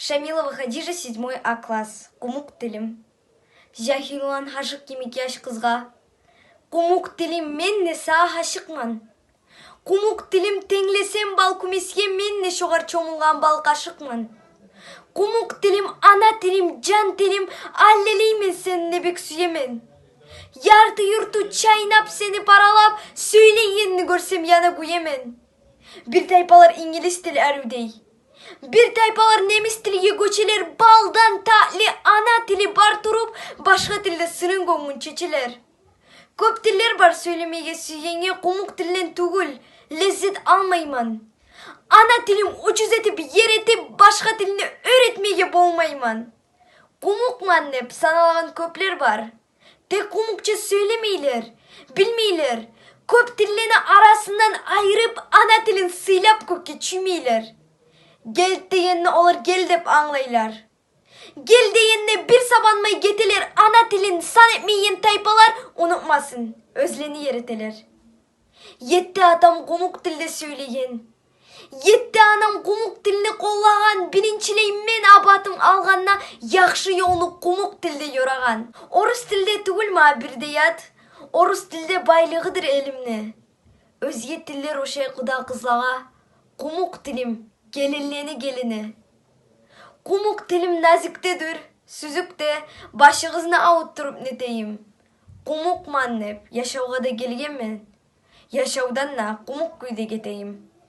Шамилова Хадижа, 7 А класс. Кумук тилим. Жахилуан хашык кимикяш кызга. Кумук тилим менне саа хашыкман. Кумук тилим теңлесем бал күмеске менне шоғар чомулган бал кашыкман. Кумук тилим ана тилим, жан тилим, аллелеймен сенне бек сүйемен. Ярты юрту чайнап сени паралап, сөйлегенни көрсем яна куемен. Bir taypalar İngiliz tili әрудей. Bir taypalar немис тилиге көчелер, балдан таъли ана тили бар туруп, башка тилде сынын көңүн чечелер. Көп тиллер бар сөйлемеге сүйгенге, кумук тилден түгүл, леззет алмайман. Ана тилим учуз этип, еретип, башка тилини өйрөтмеге болмайман. Кумукман деп саналаган көплер бар. Тек кумукча сөйлемейлер, билмейлер. Көп тиллени арасынан айырып, ана тилин сыйлап көкке чүймейлер. Гел дегенни олар гел деп аңлайлар. Гел дегенне бир сабанмай кетелер, ана тилин сан этмеген тайпалар унутмасын, өзлени еретелер. Етті атам кумук тилде сөйлеген. Етті анам кумук тилини коллаган, биринчилей мен абатым алганна жакшы жолну кумук тилде жораган. Орус тилде түгүлма бирдеят. Орус тилде байлыгыдыр элимне. Өзге тиллер ошай куда кызлага. Кумук тилим келинлени келине. Кумук тилим назиктедир, сүзүкте, башыгызны ауыттырып нетейим. Кумукман деп жашауга да келгенмен, жашаудан да кумук күйдө кетейим.